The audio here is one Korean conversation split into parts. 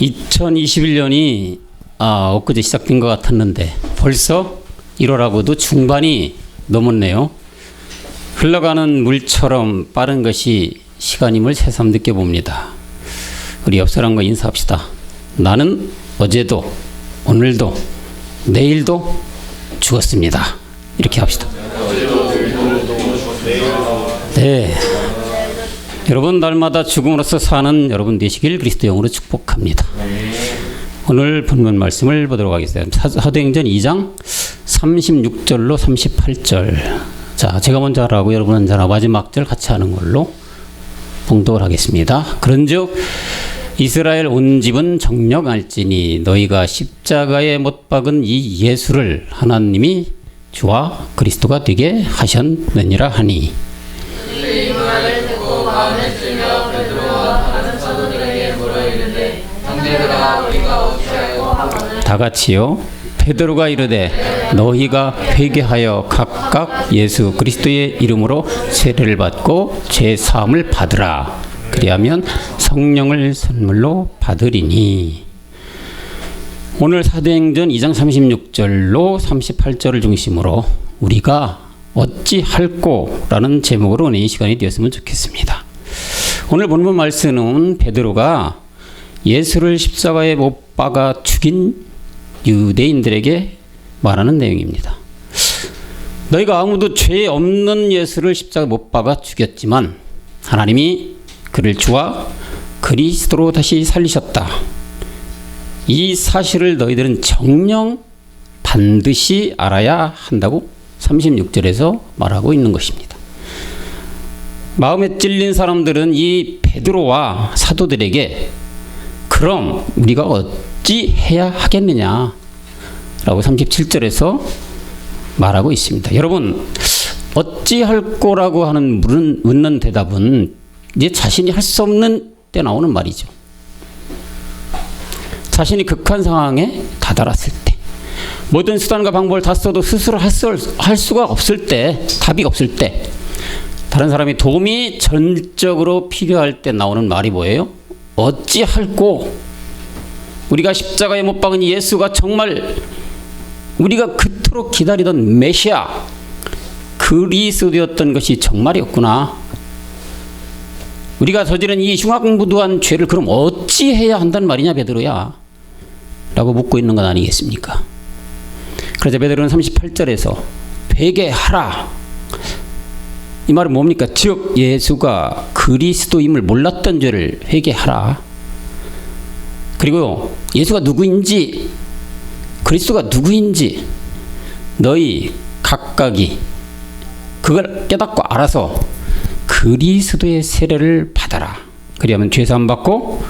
2021년이 엊그제 시작된 것 같았는데 벌써 1월하고도 중반이 넘었네요. 흘러가는 물처럼 빠른 것이 시간임을 새삼 느껴봅니다. 우리 옆 사람과 인사합시다. 나는 어제도 오늘도 내일도 죽었습니다. 이렇게 합시다. 네, 여러분 날마다 죽음으로써 사는 여러분 되시길 그리스도 영으로 축복합니다. 오늘 본문 말씀을 보도록 하겠습니다. 사도행전 2장 36절로 38절. 자, 제가 먼저 하라고 여러분은 저나 마지막 절 같이 하는 걸로 봉독을 하겠습니다. 그런즉 이스라엘 온 집은 정령할지니 너희가 십자가에 못 박은 이 예수를 하나님이 주와 그리스도가 되게 하셨느니라 하니. 다 같이요. 베드로가 이르되 너희가 회개하여 각각 예수 그리스도의 이름으로 세례를 받고 죄 사함을 받으라. 그리하면 성령을 선물로 받으리니. 오늘 사도행전 2장 36절로 38절을 중심으로 우리가 어찌할꼬 라는 제목으로 은혜의 시간이 되었으면 좋겠습니다. 오늘 본문 말씀은 베드로가 예수를 십자가에 못 박아 죽인 유대인들에게 말하는 내용입니다. 너희가 아무도 죄 없는 예수를 십자가에 못 박아 죽였지만 하나님이 그를 주와 그리스도로 다시 살리셨다. 이 사실을 너희들은 정녕 반드시 알아야 한다고 36절에서 말하고 있는 것입니다. 마음에 찔린 사람들은 이 베드로와 사도들에게 그럼 우리가 어찌 해야 하겠느냐 라고 37절에서 말하고 있습니다. 여러분, 어찌할 거라고 하는 묻는 대답은 내 자신이 할 수 없는 때 나오는 말이죠. 자신이 극한 상황에 다다랐을 때, 모든 수단과 방법을 다 써도 스스로 할 수가 없을 때, 답이 없을 때, 다른 사람이 도움이 전적으로 필요할 때 나오는 말이 뭐예요? 어찌할꼬. 우리가 십자가에 못 박은 예수가 정말 우리가 그토록 기다리던 메시아 그리스도였던 것이 정말이었구나. 우리가 저지른 이 흉악무도한 죄를 그럼 어찌 해야 한다는 말이냐 베드로야 라고 묻고 있는 건 아니겠습니까? 그래서 베드로는 38절에서 회개하라. 이 말은 뭡니까? 즉 예수가 그리스도임을 몰랐던 죄를 회개하라. 그리고 예수가 누구인지 그리스도가 누구인지 너희 각각이 그걸 깨닫고 알아서 그리스도의 세례를 받아라. 그리하면 죄사함 받고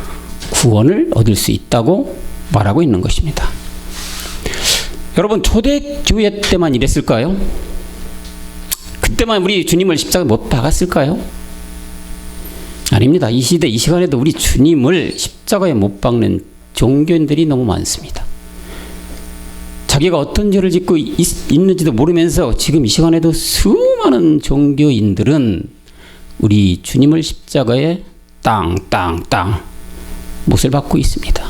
구원을 얻을 수 있다고 말하고 있는 것입니다. 여러분, 초대교회 때만 이랬을까요? 그때만 우리 주님을 십자가에 못 박았을까요? 아닙니다. 이 시대 이 시간에도 우리 주님을 십자가에 못 박는 종교인들이 너무 많습니다. 자기가 어떤 죄를 짓고 있는지도 모르면서 지금 이 시간에도 수많은 종교인들은 우리 주님을 십자가에 땅땅땅 못을 박고 있습니다.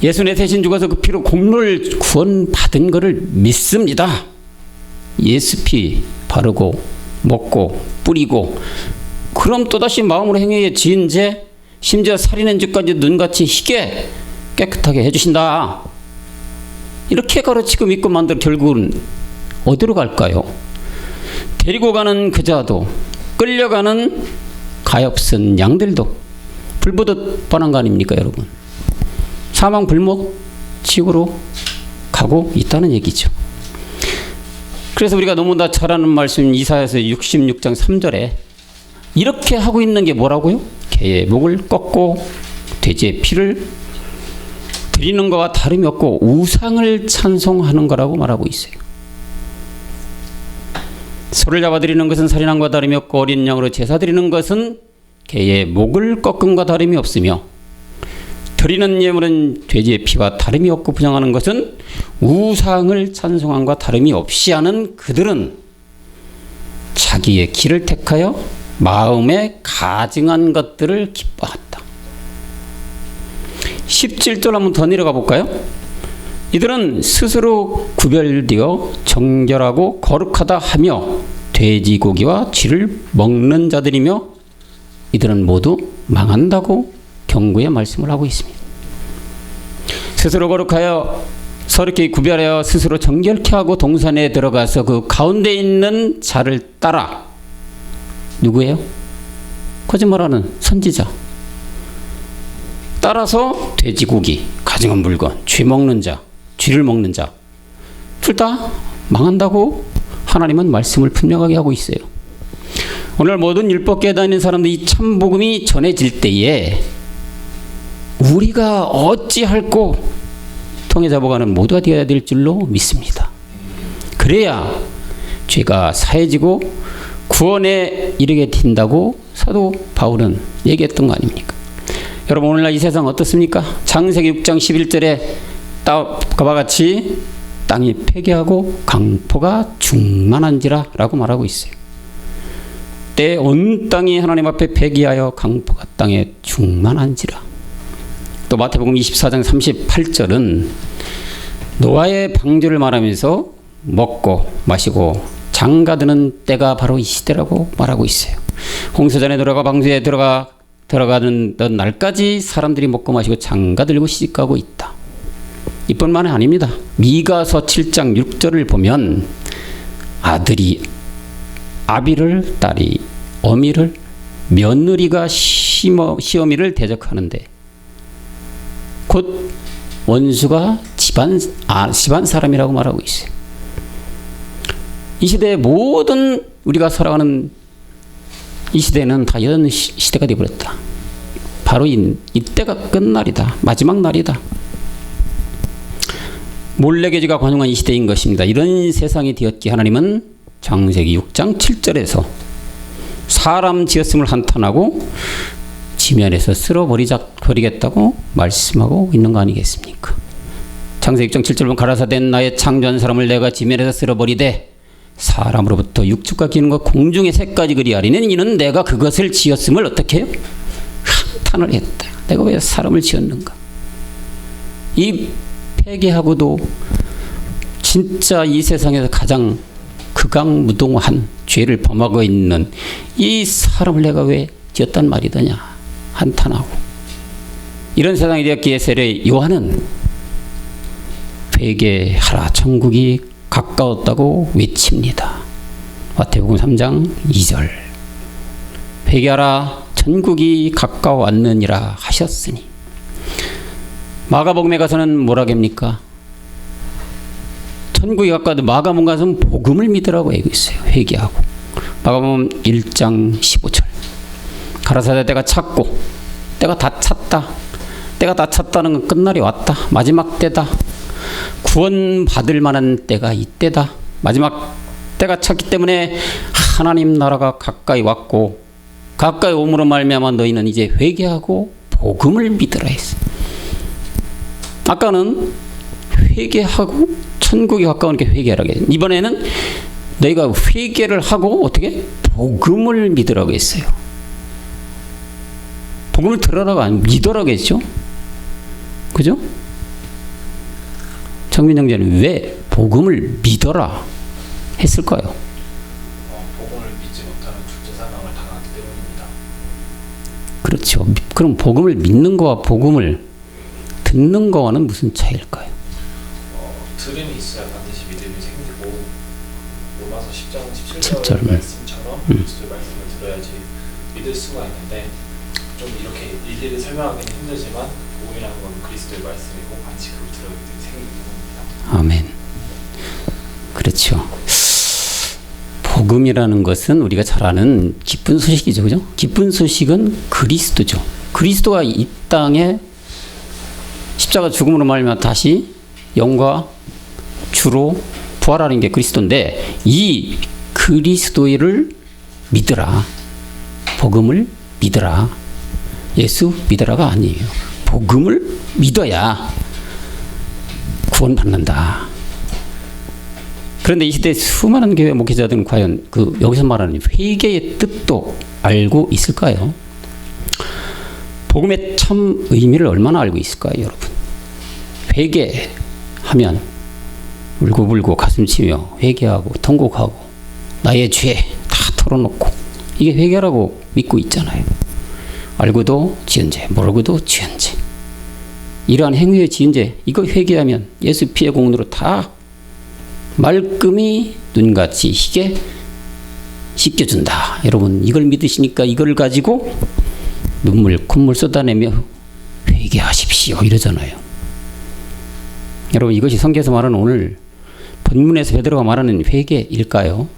예수 내 대신 죽어서 그 피로 공로를 구원받은 것을 믿습니다. 예수 피 바르고 먹고 뿌리고 그럼 또다시 마음으로 행위에 지은 죄 심지어 살인한 죄까지 눈같이 희게 깨끗하게 해주신다. 이렇게 가르치고 믿고 만들어 결국은 어디로 갈까요? 데리고 가는 그자도 끌려가는 가엾은 양들도 불보듯 뻔한 거 아닙니까 여러분? 사망 불목지구로 가고 있다는 얘기죠. 그래서 우리가 너무나 잘 아는 말씀 이사야서 66장 3절에 이렇게 하고 있는 게 뭐라고요? 개의 목을 꺾고 돼지의 피를 드리는 것과 다름이 없고 우상을 찬송하는 거라고 말하고 있어요. 소를 잡아 드리는 것은 살인함과 다름이 없고 어린 양으로 제사 드리는 것은 개의 목을 꺾음과 다름이 없으며 드리는 예물은 돼지의 피와 다름이 없고 부정하는 것은 우상을 찬송함과 다름이 없이 하는 그들은 자기의 길을 택하여 마음에 가증한 것들을 기뻐한다. 17절 한번 더 내려가 볼까요? 이들은 스스로 구별되어 정결하고 거룩하다 하며 돼지고기와 쥐를 먹는 자들이며 이들은 모두 망한다고 경고의 말씀을 하고 있습니다. 스스로 거룩하여 서럽게 구별하여 스스로 정결케 하고 동산에 들어가서 그 가운데 있는 자를 따라, 누구예요? 거짓말하는 선지자. 따라서 돼지고기, 가증한 물건, 쥐 먹는 자, 쥐를 먹는 자, 둘 다 망한다고 하나님은 말씀을 분명하게 하고 있어요. 오늘 모든 율법계에 다니는 사람들이 이 참복음이 전해질 때에 우리가 어찌할꼬 통해 잡아가는 모두가 되어야 될 줄로 믿습니다. 그래야 죄가 사해지고 구원에 이르게 된다고 사도 바울은 얘기했던 거 아닙니까? 여러분, 오늘날 이 세상 어떻습니까? 창세기 6장 11절에 그와 같이 땅이 폐기하고 강포가 충만한지라 라고 말하고 있어요. 때 온 땅이 하나님 앞에 폐기하여 강포가 땅에 충만한지라. 또 마태복음 24장 38절은 노아의 방주를 말하면서 먹고 마시고 장가드는 때가 바로 이 시대라고 말하고 있어요. 홍수전에 들어가 방주에 들어가는 날까지 사람들이 먹고 마시고 장가들고 시집가고 있다. 이뿐만이 아닙니다. 미가서 7장 6절을 보면 아들이 아비를, 딸이 어미를, 며느리가 시어미를 대적하는데 곧 원수가 집안 사람이라고 말하고 있어요. 이 시대의 모든 우리가 살아가는 이 시대는 다 이런 시대가 되어버렸다. 바로 이때가 끝날이다. 마지막 날이다. 몰래교제가 관용한 이 시대인 것입니다. 이런 세상이 되었기에 하나님은 창세기 6장 7절에서 사람 지었음을 한탄하고 지면에서 쓸어버리겠다고 말씀하고 있는 거 아니겠습니까? 창세기 6장 7절 보면 가라사된 나의 창조한 사람을 내가 지면에서 쓸어버리되 사람으로부터 육축과 기능과 공중의 새까지 그리하리는 이는 내가 그것을 지었음을 어떻게 해요? 한탄을 했다. 내가 왜 사람을 지었는가? 이 폐기하고도 진짜 이 세상에서 가장 극악무동한 죄를 범하고 있는 이 사람을 내가 왜 지었단 말이더냐 한탄하고, 이런 세상이 되었기에 세례 요한은 회개하라 천국이 가까웠다고 외칩니다. 마태복음 3장 2절 회개하라 천국이 가까워왔느니라 하셨으니. 마가복음에 가서는 뭐라 합니까? 천국이 가까워도 마가복음 가서는 복음을 믿으라고 얘기하고 있어요. 회개하고. 마가복음 1장 15절 가라사대 때가 찼고 때가 다 찼다. 때가 다 찼다는 건 끝날이 왔다. 마지막 때다. 구원받을 만한 때가 이때다. 마지막 때가 찼기 때문에 하나님 나라가 가까이 왔고 가까이 오므로 말미암아 너희는 이제 회개하고 복음을 믿으라 했어요. 아까는 회개하고 천국이 가까우니까 회개하라고 했어요. 이번에는 너희가 회개를 하고 어떻게? 복음을 믿으라고 했어요. 복음을 들으라고 안 믿으라고 했죠. 그죠? 정민 형제는 왜 복음을 믿어라 했을까요? 복음을 믿지 못하는 죽제사망을 당하기 때문입니다. 그렇죠. 그럼 복음을 믿는 거와 복음을 듣는 거와는 무슨 차이일까요? 들음이 있어야 반드시 믿음이 생기고 로마서 10장 17절 말씀처럼 그리스도의 말씀을 들어야지 믿을 수가 있는데, 좀 이렇게 일일이 설명하기는 힘들지만 복음이라는 건 그리스도의 말씀이고 반드시 그걸 들어야 생기기 때문입니다. 아멘. 그렇죠. 복음이라는 것은 우리가 잘 아는 기쁜 소식이죠. 그죠? 기쁜 소식은 그리스도죠. 그리스도가 이 땅에 십자가 죽음으로 말미암아 다시 영과 주로 부활하는 게 그리스도인데, 이 그리스도를 믿으라. 복음을 믿으라. 예수 믿으라가 아니에요. 복음을 믿어야 구원받는다. 그런데 이 시대 수많은 교회 목회자들은 과연 여기서 말하는 회개의 뜻도 알고 있을까요? 복음의 참 의미를 얼마나 알고 있을까요, 여러분? 회개하면 울고불고 가슴치며 회개하고 통곡하고 나의 죄 다 털어놓고 이게 회개라고 믿고 있잖아요. 알고도 지은 죄, 모르고도 지은 죄. 이러한 행위에 지은 죄, 이거 회개하면 예수 피의 공로로 다 말끔히 눈같이 희게 씻겨준다. 여러분 이걸 믿으시니까 이걸 가지고 눈물 콧물 쏟아내며 회개하십시오 이러잖아요. 여러분 이것이 성경에서 말하는 오늘 본문에서 베드로가 말하는 회개일까요?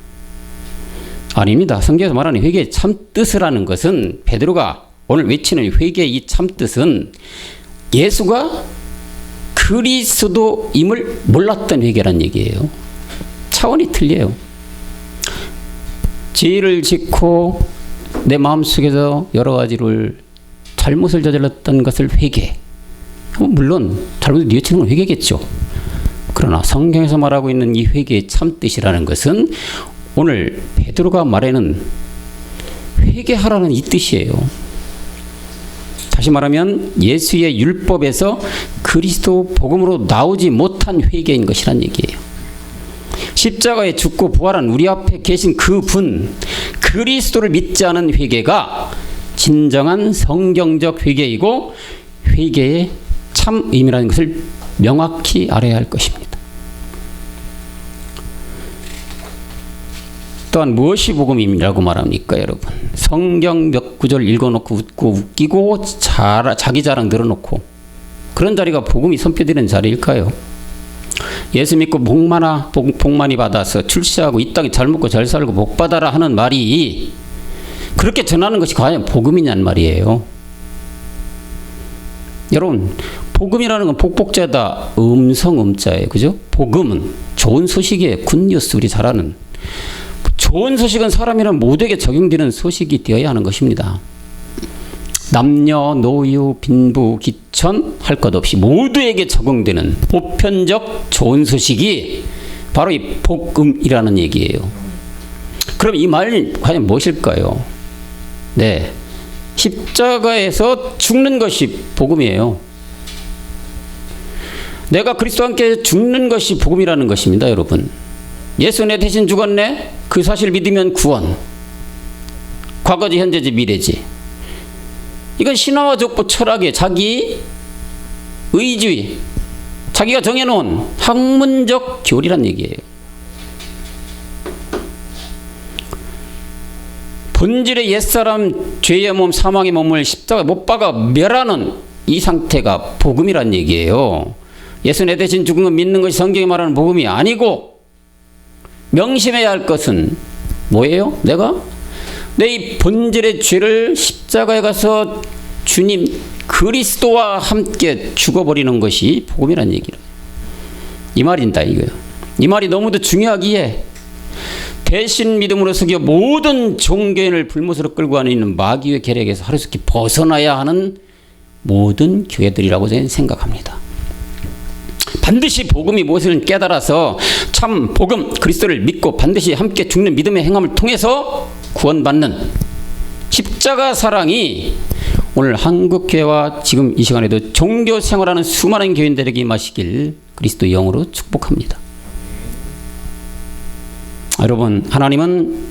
아닙니다. 성경에서 말하는 회개의 참 뜻을 하는 것은 베드로가 오늘 외치는 회개의 이 참 뜻은 예수가 그리스도임을 몰랐던 회개란 얘기예요. 차원이 틀려요. 죄를 짓고 내 마음속에서 여러 가지를 잘못을 저질렀던 것을 회개. 물론 잘못을 뉘우치는 건 회개겠죠. 그러나 성경에서 말하고 있는 이 회개의 참뜻이라는 것은 오늘 베드로가 말하는 회개하라는 이 뜻이에요. 다시 말하면 예수의 율법에서 그리스도 복음으로 나오지 못한 회개인 것이란 얘기예요. 십자가에 죽고 부활한 우리 앞에 계신 그분 그리스도를 믿지 않은 회개가 진정한 성경적 회개이고 회개의 참 의미라는 것을 명확히 알아야 할 것입니다. 또한 무엇이 복음이라고 말합니까, 여러분? 성경 몇 구절 읽어놓고 웃고 웃기고 자기 자랑 늘어놓고 그런 자리가 복음이 선포되는 자리일까요? 예수 믿고 복 많이 받아서 출세하고 이 땅에 잘 먹고 잘 살고 복 받아라 하는 말이 그렇게 전하는 것이 과연 복음이냐는 말이에요. 여러분 복음이라는 건 복복자다 음성음자예요. 그죠? 복음은 좋은 소식이에요. 굿뉴스 우리 잘 아는. 좋은 소식은 사람이란 모두에게 적용되는 소식이 되어야 하는 것입니다. 남녀, 노유, 빈부, 기천 할 것 없이 모두에게 적용되는 보편적 좋은 소식이 바로 이 복음이라는 얘기예요. 그럼 이 말이 과연 무엇일까요? 네, 십자가에서 죽는 것이 복음이에요. 내가 그리스도와 함께 죽는 것이 복음이라는 것입니다, 여러분. 예수 내 대신 죽었네? 그 사실을 믿으면 구원. 과거지, 현재지, 미래지. 이건 신화와 족보 철학의 자기 의주의, 자기가 정해놓은 학문적 교리란 얘기예요. 본질의 옛사람 죄의 몸, 사망의 몸을 십자가에 못 박아 멸하는 이 상태가 복음이란 얘기예요. 예수 내 대신 죽은 건 믿는 것이 성경이 말하는 복음이 아니고 명심해야 할 것은 뭐예요? 내가 내 이 본질의 죄를 십자가에 가서 주님 그리스도와 함께 죽어버리는 것이 복음이란 얘기라. 이 말인다 이거예요. 이 말이 너무도 중요하기에 대신 믿음으로 속여 모든 종교인을 불못으로 끌고 가는 마귀의 계략에서 하루속히 벗어나야 하는 모든 교회들이라고 저는 생각합니다. 반드시 복음이 무엇을 깨달아서 참 복음 그리스도를 믿고 반드시 함께 죽는 믿음의 행함을 통해서 구원받는 십자가 사랑이 오늘 한국교회와 지금 이 시간에도 종교 생활하는 수많은 교인들에게 임하시길 그리스도의 영으로 축복합니다. 여러분, 하나님은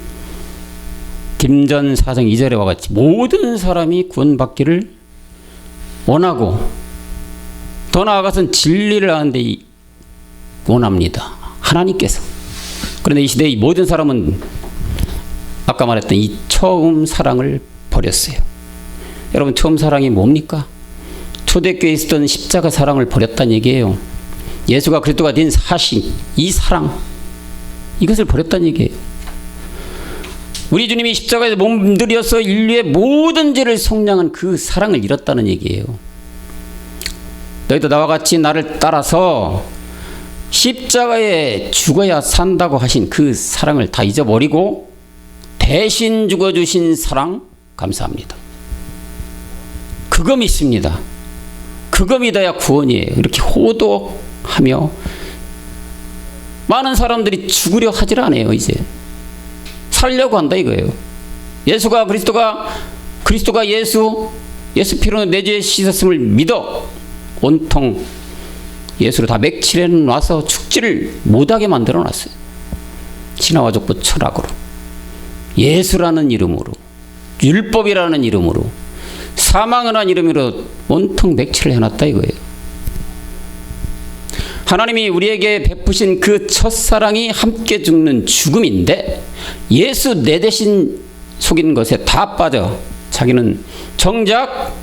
김전 4장 2절에와 같이 모든 사람이 구원받기를 원하고 더 나아가서는 진리를 하는데 원합니다. 하나님께서. 그런데 이 시대의 모든 사람은 아까 말했던 이 처음 사랑을 버렸어요. 여러분, 처음 사랑이 뭡니까? 초대교회에 있었던 십자가 사랑을 버렸다는 얘기예요. 예수가 그리스도가 된 사실, 이 사랑, 이것을 버렸다는 얘기예요. 우리 주님이 십자가에서 몸들여서 인류의 모든 죄를 속량한 그 사랑을 잃었다는 얘기예요. 너희도 나와 같이 나를 따라서 십자가에 죽어야 산다고 하신 그 사랑을 다 잊어버리고 대신 죽어주신 사랑 감사합니다. 그거 믿습니다. 그거 믿어야 구원이에요. 이렇게 호도하며 많은 사람들이 죽으려 하질 않아요. 이제 살려고 한다 이거예요. 그리스도가 예수, 예수 피로 내 죄 씻었음을 믿어 온통 예수로 다 맥칠해 놔서 축지를 못하게 만들어 놨어요. 신화와 족보 철학으로, 예수라는 이름으로, 율법이라는 이름으로, 사망을 한 이름으로 온통 맥칠을 해놨다 이거예요. 하나님이 우리에게 베푸신 그 첫사랑이 함께 죽는 죽음인데 예수 내 대신 속인 것에 다 빠져 자기는 정작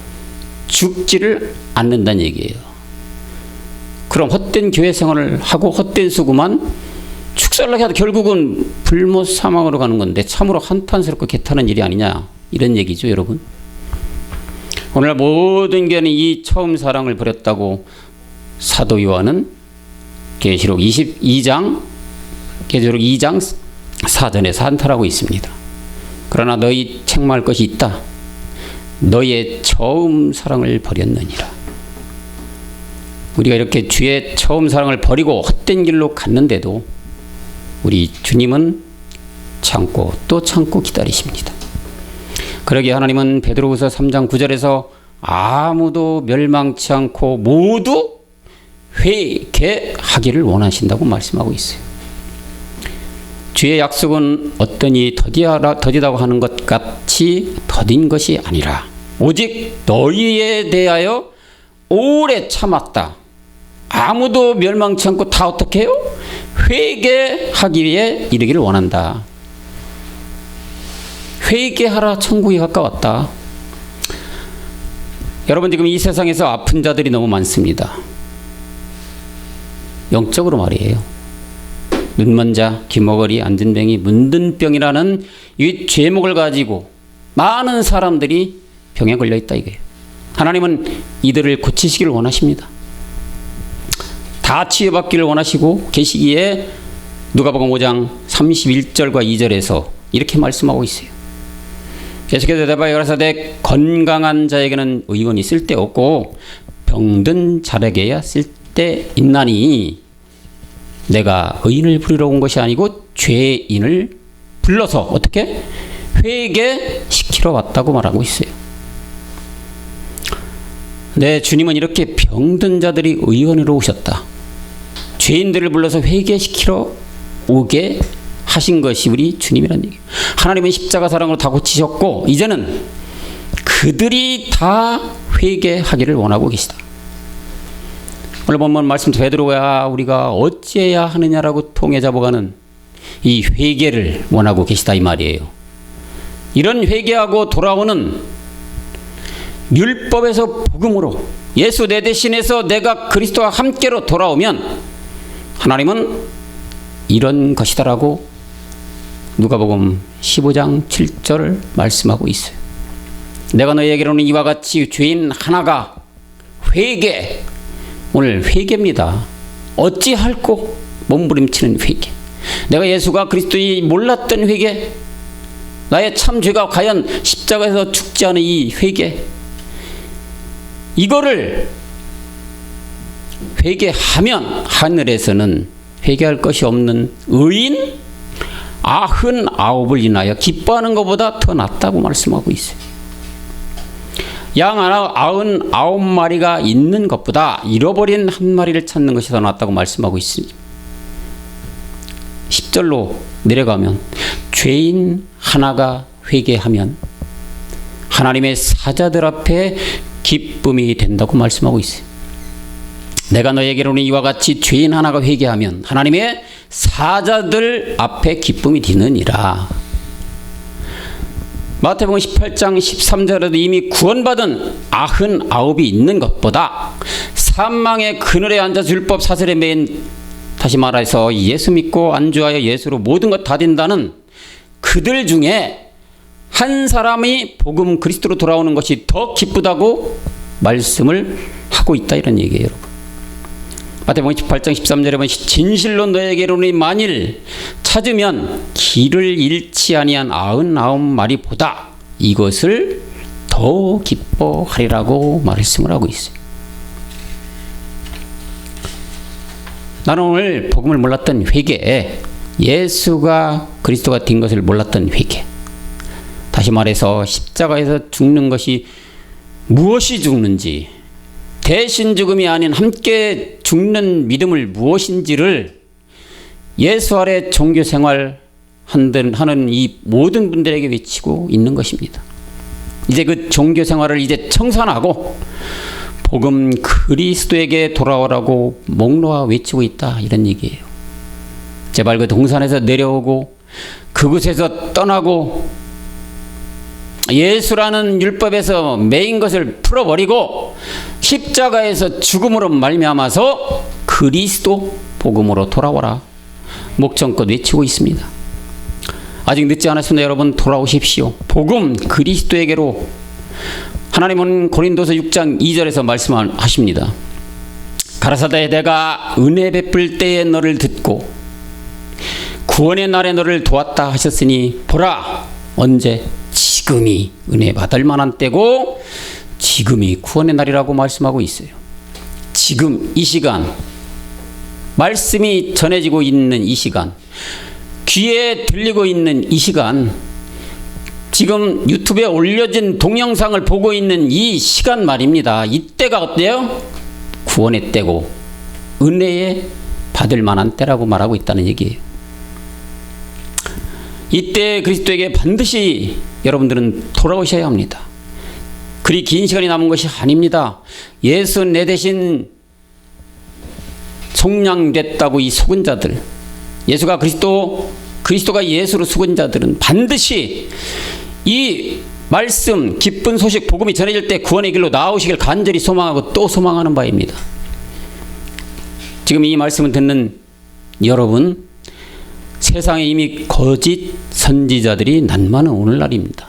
죽지를 않는다는 얘기예요. 그럼 헛된 교회 생활을 하고 헛된 수고만 축살나게 하다 결국은 불못 사망으로 가는 건데 참으로 한탄스럽고 개탄한 일이 아니냐 이런 얘기죠, 여러분. 오늘 모든 교회는 이 처음 사랑을 버렸다고 사도 요한은 계시록 22장 계시록 2장 4절에서 한탄하고 있습니다. 그러나 너희 책망할 것이 있다. 너희의 처음 사랑을 버렸느니라. 우리가 이렇게 주의 처음 사랑을 버리고 헛된 길로 갔는데도 우리 주님은 참고 또 참고 기다리십니다. 그러기에 하나님은 베드로후서 3장 9절에서 아무도 멸망치 않고 모두 회개하기를 원하신다고 말씀하고 있어요. 주의 약속은 어떠니 더디다고 하는 것 같이 더딘 것이 아니라 오직 너희에 대하여 오래 참았다. 아무도 멸망치 않고 다 어떻게 해요? 회개하기에 이르기를 원한다. 회개하라, 천국이 가까웠다. 여러분, 지금 이 세상에서 아픈 자들이 너무 많습니다. 영적으로 말이에요. 눈먼자, 귀머거리, 안진뱅이, 문든병이라는 이 죄목을 가지고 많은 사람들이 병에 걸려 있다 이거예요. 하나님은 이들을 고치시기를 원하십니다. 다 치유받기를 원하시고 계시기에 누가복음 5장 31절과 2절에서 이렇게 말씀하고 있어요. 예수께서 대답하여 가라사대 건강한 자에게는 의원이 쓸데없고 병든 자에게야 쓸데있나니 내가 의인을 부르러 온 것이 아니고 죄인을 불러서 어떻게? 회개시키러 왔다고 말하고 있어요. 네, 주님은 이렇게 병든 자들이 의원으로 오셨다. 죄인들을 불러서 회개시키러 오게 하신 것이 우리 주님이라는 얘기예요. 하나님은 십자가 사랑으로 다 고치셨고 이제는 그들이 다 회개하기를 원하고 계시다. 오늘 본문 말씀 베드로가 우리가 어찌해야 하느냐라고 통해 잡아가는 이 회개를 원하고 계시다 이 말이에요. 이런 회개하고 돌아오는 율법에서 복음으로 예수 내 대신해서 내가 그리스도와 함께로 돌아오면 하나님은 이런 것이다라고 누가복음 15장 7절을 말씀하고 있어요. 내가 너희에게로는 이와 같이 죄인 하나가 회개, 오늘 회개입니다. 어찌할꼬 몸부림치는 회개. 내가 예수가 그리스도이 몰랐던 회개, 나의 참 죄가 과연 십자가에서 죽지 않은 이 회개, 이거를 회개하면 하늘에서는 회개할 것이 없는 의인 99을 인하여 기뻐하는 것보다 더 낫다고 말씀하고 있어요. 양 99마리가 있는 것보다 잃어버린 한 마리를 찾는 것이 더 낫다고 말씀하고 있습니다. 10절로 내려가면 죄인 하나가 회개하면 하나님의 사자들 앞에 기쁨이 된다고 말씀하고 있어요. 내가 너에게로는 이와 같이 죄인 하나가 회개하면 하나님의 사자들 앞에 기쁨이 되느니라. 마태복음 18장 13절에도 이미 구원받은 99이 있는 것보다 사망의 그늘에 앉아서 율법 사슬에 매인, 다시 말해서 예수 믿고 안주하여 예수로 모든 것 다 된다는 그들 중에 한 사람이 복음 그리스도로 돌아오는 것이 더 기쁘다고 말씀을 하고 있다 이런 얘기예요, 여러분. 마태복음 18장 13절에 보면 진실로 너에게로는 만일 찾으면 길을 잃지 아니한 99마리보다 이것을 더 기뻐하리라고 말씀을 하고 있어요. 나는 오늘 복음을 몰랐던 회개, 예수가 그리스도가 된 것을 몰랐던 회개, 다시 말해서 십자가에서 죽는 것이 무엇이 죽는지, 대신 죽음이 아닌 함께 죽는 믿음을 무엇인지를 예수 아래 종교 생활 하는 이 모든 분들에게 외치고 있는 것입니다. 이제 그 종교 생활을 이제 청산하고 복음 그리스도에게 돌아오라고 목놓아 외치고 있다, 이런 얘기예요. 제발 그 동산에서 내려오고 그곳에서 떠나고 예수라는 율법에서 매인 것을 풀어버리고 십자가에서 죽음으로 말미암아서 그리스도 복음으로 돌아오라 목청껏 외치고 있습니다. 아직 늦지 않았습니다. 여러분, 돌아오십시오. 복음 그리스도에게로. 하나님은 고린도서 6장 2절에서 말씀하십니다. 가라사대 내가 은혜 베풀 때에 너를 듣고 구원의 날에 너를 도왔다 하셨으니 보라, 언제? 지금이 은혜 받을 만한 때고 지금이 구원의 날이라고 말씀하고 있어요. 지금 이 시간, 말씀이 전해지고 있는 이 시간, 귀에 들리고 있는 이 시간, 지금 유튜브에 올려진 동영상을 보고 있는 이 시간 말입니다. 이때가 어때요? 구원의 때고 은혜에 받을 만한 때라고 말하고 있다는 얘기예요. 이때 그리스도에게 반드시 여러분들은 돌아오셔야 합니다. 그리 긴 시간이 남은 것이 아닙니다. 예수 내 대신 속량됐다고 이 속은 자들, 예수가 그리스도가 예수로 속은 자들은 반드시 이 말씀, 기쁜 소식, 복음이 전해질 때 구원의 길로 나오시길 간절히 소망하고 또 소망하는 바입니다. 지금 이 말씀을 듣는 여러분, 세상에 이미 거짓 선지자들이 난무하는 오늘날입니다.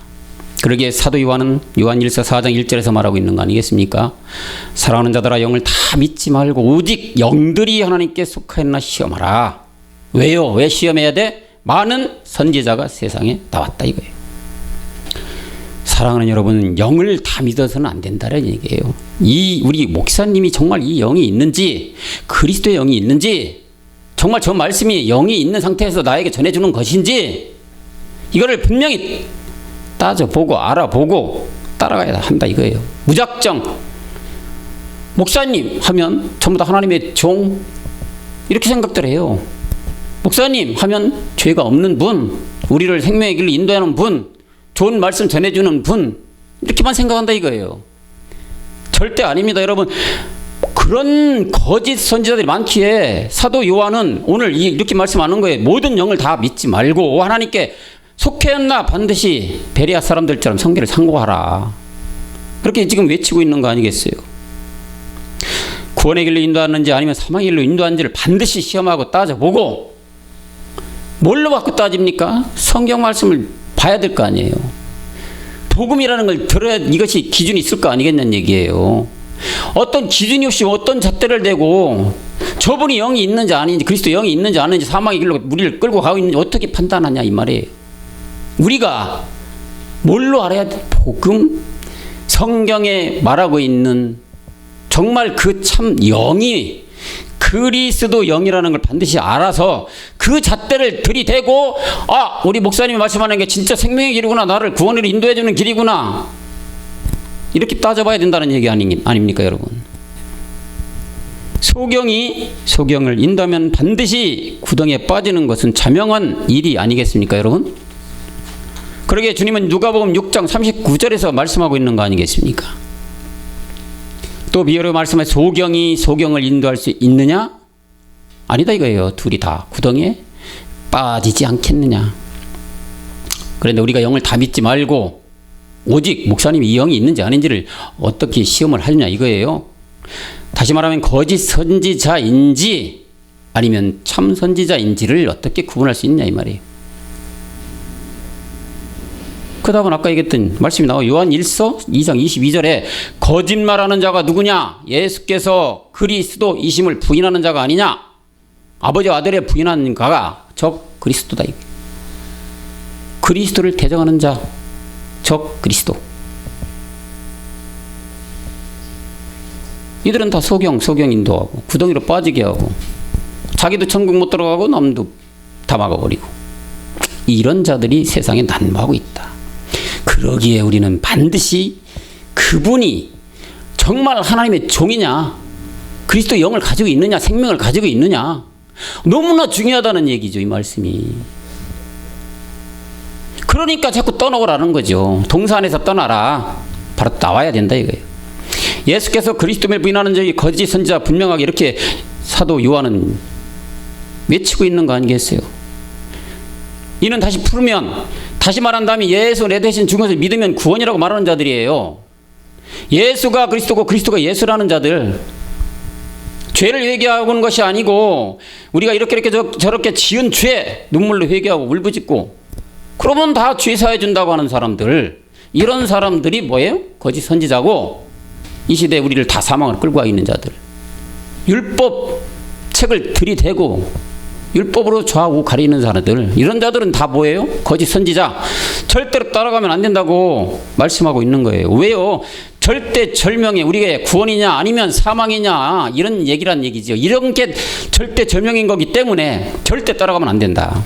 그러기에 사도 요한은 요한일서 4장 1절에서 말하고 있는 거 아니겠습니까? 사랑하는 자들아, 영을 다 믿지 말고 오직 영들이 하나님께 속하였나 시험하라. 왜요? 왜 시험해야 돼? 많은 선지자가 세상에 나왔다 이거예요. 사랑하는 여러분, 영을 다 믿어서는 안 된다는 얘기예요. 우리 목사님이 정말 이 영이 있는지, 그리스도의 영이 있는지, 정말 저 말씀이 영이 있는 상태에서 나에게 전해주는 것인지, 이거를 분명히 따져보고 알아보고 따라가야 한다 이거예요. 무작정 목사님 하면 전부 다 하나님의 종 이렇게 생각들 해요. 목사님 하면 죄가 없는 분, 우리를 생명의 길로 인도하는 분, 좋은 말씀 전해주는 분, 이렇게만 생각한다 이거예요. 절대 아닙니다. 여러분, 그런 거짓 선지자들이 많기에 사도 요한은 오늘 이렇게 말씀하는 거예요. 모든 영을 다 믿지 말고 하나님께 속했나 반드시 베레아 사람들처럼 성계를 상고하라. 그렇게 지금 외치고 있는 거 아니겠어요? 구원의 길로 인도하는지 아니면 사망의 길로 인도하는지를 반드시 시험하고 따져보고, 뭘로 갖고 따집니까? 성경 말씀을 봐야 될 거 아니에요. 복음이라는 걸 들어야 이것이 기준이 있을 거 아니겠냐는 얘기예요. 어떤 기준이 없이 어떤 잣대를 대고 저분이 영이 있는지 아닌지, 그리스도 영이 있는지 아닌지, 사망의 길로 우리를 끌고 가고 있는지 어떻게 판단하냐 이 말이에요. 우리가 뭘로 알아야 돼? 복음, 성경에 말하고 있는 정말 그 참 영이 그리스도 영이라는 걸 반드시 알아서 그 잣대를 들이대고, 아, 우리 목사님이 말씀하는 게 진짜 생명의 길이구나, 나를 구원으로 인도해주는 길이구나, 이렇게 따져봐야 된다는 얘기 아닙니까 여러분? 소경을 인도하면 반드시 구덩이에 빠지는 것은 자명한 일이 아니겠습니까 여러분? 그러기에 주님은 누가복음 6장 39절에서 말씀하고 있는 거 아니겠습니까? 또 비유로 말씀해 소경을 인도할 수 있느냐? 아니다 이거예요. 둘이 다 구덩이에 빠지지 않겠느냐. 그런데 우리가 영을 다 믿지 말고 오직 목사님이 이 영이 있는지 아닌지를 어떻게 시험을 하느냐 이거예요. 다시 말하면 거짓 선지자인지 아니면 참 선지자인지를 어떻게 구분할 수 있냐 이 말이에요. 그 다음은 아까 얘기했던 말씀이 나와요. 요한 1서 2장 22절에 거짓말하는 자가 누구냐? 예수께서 그리스도이심을 부인하는 자가 아니냐? 아버지와 아들에 부인하는 자가 적 그리스도다. 그리스도를 대적하는 자 적 그리스도. 이들은 다 소경 인도하고 구덩이로 빠지게 하고 자기도 천국 못 들어가고 남도 다 막아버리고, 이런 자들이 세상에 난무하고 있다. 그러기에 우리는 반드시 그 그분이 정말 하나님의 종이냐, 그리스도의 영을 가지고 있느냐, 생명을 가지고 있느냐, 너무나 중요하다는 얘기죠, 이 말씀이. 그러니까 자꾸 떠나오라는 거죠. 동산에서 떠나라. 바로 나와야 된다 이거예요. 예수께서 그리스도를 부인하는 자의 거짓 선지자 분명하게 이렇게 사도 요한은 외치고 있는 거 아니겠어요? 이는 다시 풀면, 다시 말한다면 예수 내 대신 죽은 것을 믿으면 구원이라고 말하는 자들이에요. 예수가 그리스도고 그리스도가 예수라는 자들, 죄를 회개하고는 것이 아니고 우리가 이렇게 저렇게 지은 죄 눈물로 회개하고 울부짖고 그러면 다 죄 사해 준다고 하는 사람들, 이런 사람들이 뭐예요? 거짓 선지자고 이 시대에 우리를 다 사망을 끌고 가 있는 자들, 율법 책을 들이대고 율법으로 좌우 가리는 사람들, 이런 자들은 다 뭐예요? 거짓 선지자. 절대로 따라가면 안 된다고 말씀하고 있는 거예요. 왜요? 절대 절명에 우리가 구원이냐 아니면 사망이냐 이런 얘기란 얘기죠. 이런 게 절대 절명인 거기 때문에 절대 따라가면 안 된다.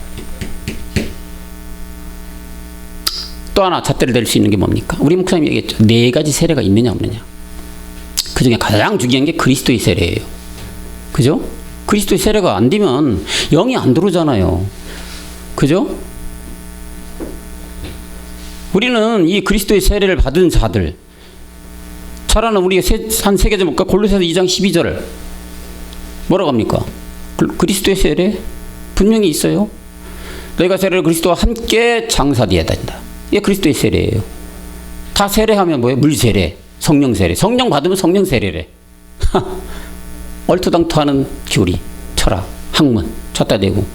또 하나 잣대를 댈 수 있는 게 뭡니까? 우리 목사님이 얘기했죠. 4가지 세례가 있느냐 없느냐. 그 중에 가장 중요한 게 그리스도의 세례예요. 그죠? 그리스도의 세례가 안 되면 영이 안 들어오잖아요. 그죠? 우리는 이 그리스도의 세례를 받은 자들, 잘하는 우리가 한 3개 좀 볼까? 골로새서 2장 12절 뭐라고 합니까? 그리스도의 세례 분명히 있어요. 너희가 세례를 그리스도와 함께 장사되어야 된다. 이게 그리스도의 세례예요. 다 세례하면 뭐예요? 물 세례, 성령 세례. 성령 받으면 성령 세례래. 얼토당토하는 교리, 철학, 학문 찾다 대고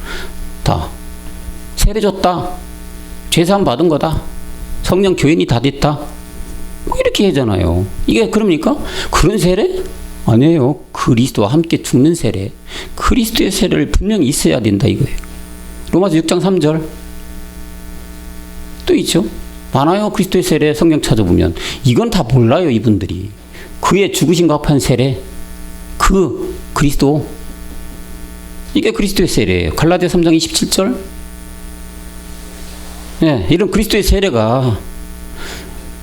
다 세례 줬다, 죄사함 받은 거다, 성령 교인이 다 됐다, 뭐 이렇게 하잖아요. 이게 그럽니까? 그런 세례? 아니에요. 그리스도와 함께 죽는 세례, 그리스도의 세례를 분명히 있어야 된다 이거예요. 로마서 6장 3절 또 있죠. 많아요. 그리스도의 세례 성경 찾아보면. 이건 다 몰라요 이분들이. 그의 죽으신 것 합한 세례, 그 그리스도, 이게 그리스도의 세례예요. 갈라디아 3장 27절. 네, 이런 그리스도의 세례가,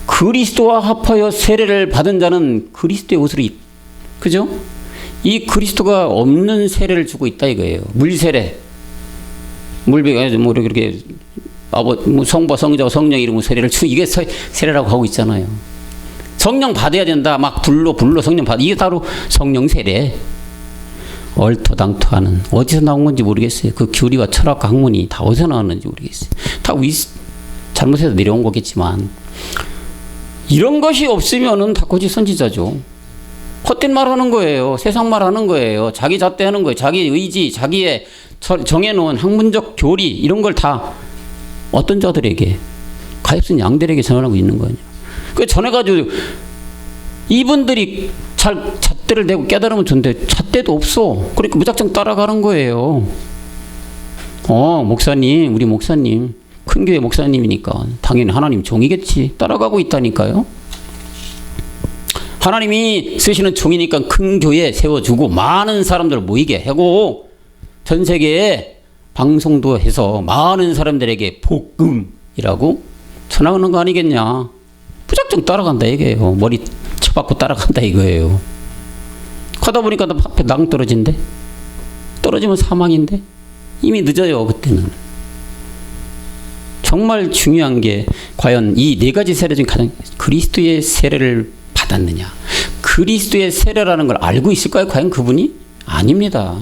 그리스도와 합하여 세례를 받은 자는 그리스도의 옷을 그죠? 이 그리스도가 없는 세례를 주고 있다 이거예요. 물 세례, 물배가 뭐 이렇게 뭐 성부 성자 성령 이름 세례를 주, 이게 세례라고 하고 있잖아요. 성령 받아야 된다. 막 불로 성령 받아. 이게 바로 성령 세례. 얼토당토하는, 어디서 나온 건지 모르겠어요. 그 교리와 철학과 학문이 다 어디서 나왔는지 모르겠어요. 다 잘못해서 내려온 거겠지만, 이런 것이 없으면은 다 거짓 선지자죠. 헛된 말 하는 거예요. 세상 말 하는 거예요. 자기 잣대 하는 거예요. 자기 의지, 자기의 정해놓은 학문적 교리, 이런 걸 다 어떤 자들에게, 가엾은 양들에게 전하고 있는 거예요. 그 전해가지고 이분들이 잘 잣대를 대고 깨달으면 좋은데 잣대도 없어. 그러니까 무작정 따라가는 거예요. 목사님, 우리 목사님, 큰 교회 목사님이니까 당연히 하나님 종이겠지. 따라가고 있다니까요. 하나님이 쓰시는 종이니까 큰 교회 세워주고 많은 사람들 모이게 하고 전 세계에 방송도 해서 많은 사람들에게 복음이라고 전하는 거 아니겠냐. 무작정 따라간다 이거예요. 머리 쳐박고 따라간다 이거예요. 하다 보니까 앞에 낭떠러진데, 떨어지면 사망인데 이미 늦어요. 그때는. 정말 중요한 게 과연 이 4가지 세례 중에 가장 그리스도의 세례를 받았느냐, 그리스도의 세례라는 걸 알고 있을까요? 과연 그분이? 아닙니다.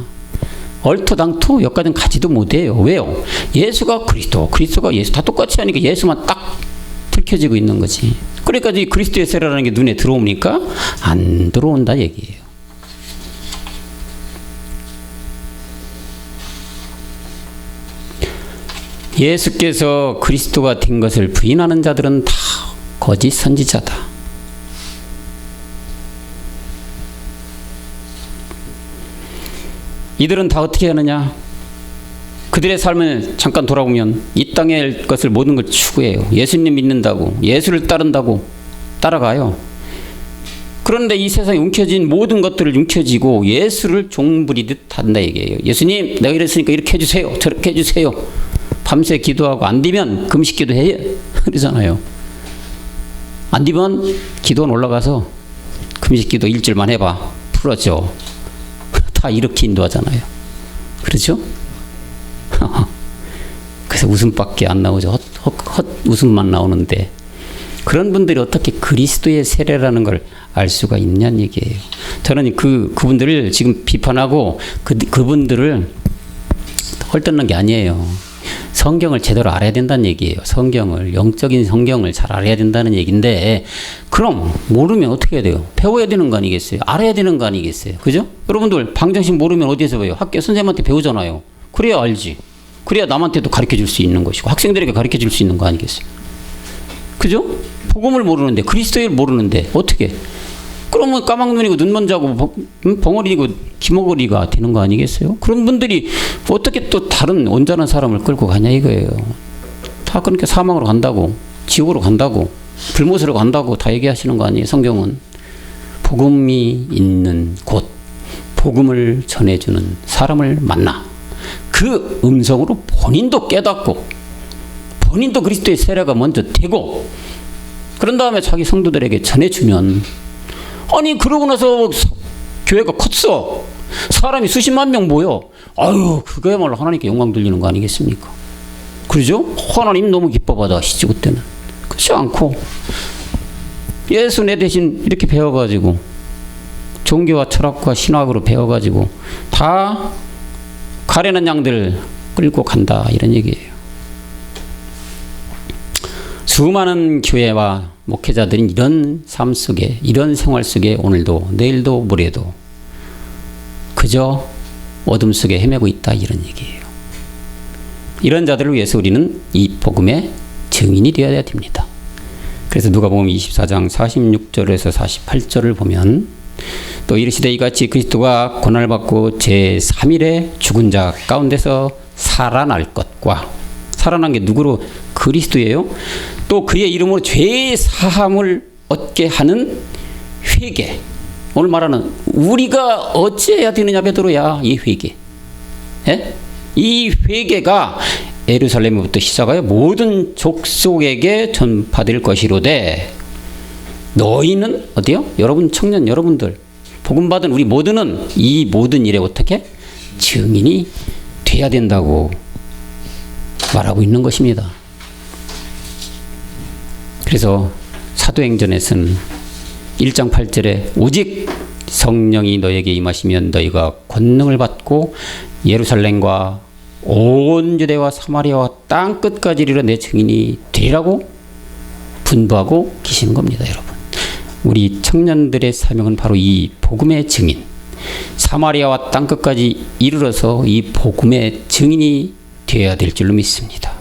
얼토당토 여기까지는 가지도 못해요. 왜요? 예수가 그리스도, 그리스도가 예수, 다 똑같이 하니까 예수만 딱 들켜지고 있는 거지. 그러니까 이 그리스도의 세례라는 게 눈에 들어옵니까? 안 들어온다 얘기예요. 예수께서 그리스도가 된 것을 부인하는 자들은 다 거짓 선지자다. 이들은 다 어떻게 하느냐? 그들의 삶을 잠깐 돌아보면 이 땅의 것을 모든 걸 추구해요. 예수님 믿는다고, 예수를 따른다고 따라가요. 그런데 이 세상에 움켜진 모든 것들을 움켜쥐고 예수를 종부리듯 한다 얘기예요. 예수님, 내가 이랬으니까 이렇게 해주세요, 저렇게 해주세요. 밤새 기도하고 안 되면 금식 기도해요. 그러잖아요. 안 되면 기도원 올라가서 금식기도 일주일만 해봐. 풀어져. 다 이렇게 인도하잖아요. 그렇죠? 그래서 웃음밖에 안 나오죠. 헛 웃음만 나오는데 그런 분들이 어떻게 그리스도의 세례라는 걸 알 수가 있냐는 얘기예요. 저는 그분들을 지금 비판하고 그분들을 헐뜯는 게 아니에요. 성경을 제대로 알아야 된다는 얘기예요. 성경을, 영적인 성경을 잘 알아야 된다는 얘기인데, 그럼 모르면 어떻게 해야 돼요? 배워야 되는 거 아니겠어요? 알아야 되는 거 아니겠어요? 그죠? 여러분들 방정식 모르면 어디에서 배워요? 학교 선생님한테 배우잖아요. 그래야 알지. 그래야 남한테도 가르쳐 줄 수 있는 것이고 학생들에게 가르쳐 줄 수 있는 거 아니겠어요? 그죠? 복음을 모르는데, 그리스도를 모르는데 어떻게? 그러면 까막눈이고 눈먼 자고 벙어리고 기머거리가 되는 거 아니겠어요? 그런 분들이 어떻게 또 다른 온전한 사람을 끌고 가냐 이거예요. 다 그러니까 사망으로 간다고, 지옥으로 간다고, 불못으로 간다고 다 얘기하시는 거 아니에요? 성경은. 복음이 있는 곳, 복음을 전해주는 사람을 만나 그 음성으로 본인도 깨닫고 본인도 그리스도의 세례가 먼저 되고 그런 다음에 자기 성도들에게 전해주면, 아니 그러고 나서 교회가 컸어. 사람이 수십만 명 모여. 아유 그거야말로 하나님께 영광 돌리는 거 아니겠습니까? 그러죠? 하나님 너무 기뻐 받아하시죠 그때는. 그렇지 않고 예수 내 대신 이렇게 배워가지고 종교와 철학과 신학으로 배워가지고 다 가련한 양들 끌고 간다 이런 얘기예요. 수많은 교회와 목회자들은 이런 삶 속에, 이런 생활 속에 오늘도 내일도 모레도 그저 어둠 속에 헤매고 있다 이런 얘기예요. 이런 자들을 위해서 우리는 이 복음의 증인이 되어야 됩니다. 그래서 누가복음 24장 46절에서 48절을 보면 또 이르시되 이같이 그리스도가 고난을 받고 제3일에 죽은 자 가운데서 살아날 것과, 살아난 게 누구로? 그리스도예요. 또 그의 이름으로 죄의 사함을 얻게 하는 회개. 오늘 말하는 우리가 어찌해야 되느냐 베드로야. 이 회개. 예? 이 회개가 예루살렘부터 시작하여 모든 족속에게 전파될 것이로되 너희는 어디요? 여러분 청년 여러분들 복음 받은 우리 모두는 이 모든 일에 어떻게 증인이 돼야 된다고 말하고 있는 것입니다. 그래서 사도행전에서는 1장 8절에 오직 성령이 너에게 임하시면 너희가 권능을 받고 예루살렘과 온 유대와 사마리아와 땅 끝까지 이르러 내 증인이 되리라고 분부하고 계시는 겁니다, 여러분. 우리 청년들의 사명은 바로 이 복음의 증인, 사마리아와 땅 끝까지 이르러서 이 복음의 증인이 되어야 될 줄로 믿습니다.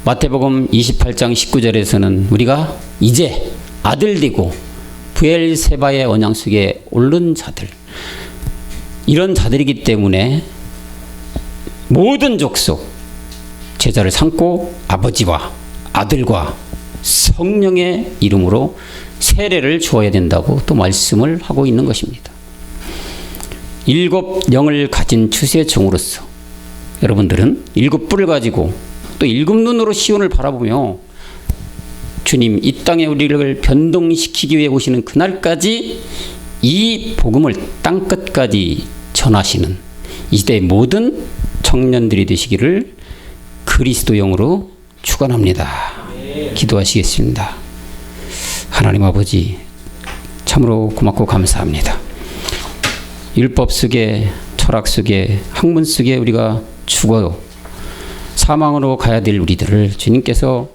마태복음 28장 19절에서는 우리가 이제 아들 되고 브엘세바의 언양 속에 오른 자들, 이런 자들이기 때문에 모든 족속 제자를 삼고 아버지와 아들과 성령의 이름으로 세례를 주어야 된다고 또 말씀을 하고 있는 것입니다. 7 영을 가진 추수의 종으로서 여러분들은 7 뿔을 가지고 또 7 눈으로 시온을 바라보며 주님 이 땅에 우리를 변동시키기 위해 오시는 그날까지 이 복음을 땅끝까지 전하시는 이 시대의 모든 청년들이 되시기를 그리스도 영으로 축원합니다. 기도하시겠습니다. 하나님 아버지 참으로 고맙고 감사합니다. 율법 속에 철학 속에 학문 속에 우리가 죽어요. 사망으로 가야 될 우리들을 주님께서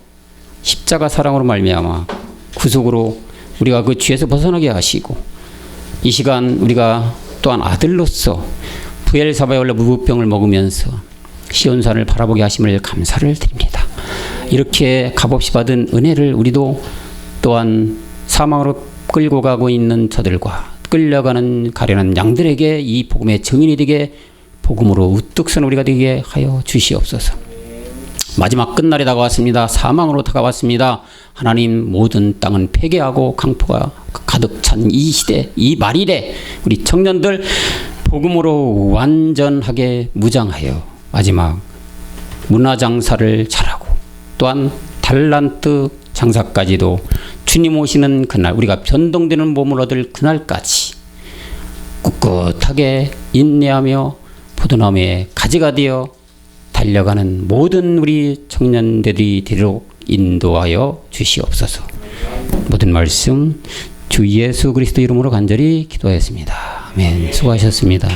십자가 사랑으로 말미암아 구속으로 우리가 그 죄에서 벗어나게 하시고 이 시간 우리가 또한 아들로서 브엘사바의 원래 무부병을 먹으면서 시온산을 바라보게 하심을 감사를 드립니다. 이렇게 값없이 받은 은혜를 우리도 또한 사망으로 끌고 가고 있는 저들과 끌려가는 가련한 양들에게 이 복음의 증인이 되게 복음으로 우뚝 선 우리가 되게 하여 주시옵소서. 마지막 끝날이 다가왔습니다. 사망으로 다가왔습니다. 하나님 모든 땅은 폐괴하고 강포가 가득 찬 이 시대, 이 말일에 우리 청년들 복음으로 완전하게 무장하여 마지막 문화장사를 잘하고 또한 달란트 장사까지도 주님 오시는 그날 우리가 변동되는 몸을 얻을 그날까지 꿋꿋하게 인내하며 포도나무의 가지가 되어 달려가는 모든 우리 청년들이 되도록 인도하여 주시옵소서. 모든 말씀 주 예수 그리스도 이름으로 간절히 기도하였습니다. 아멘. 수고하셨습니다.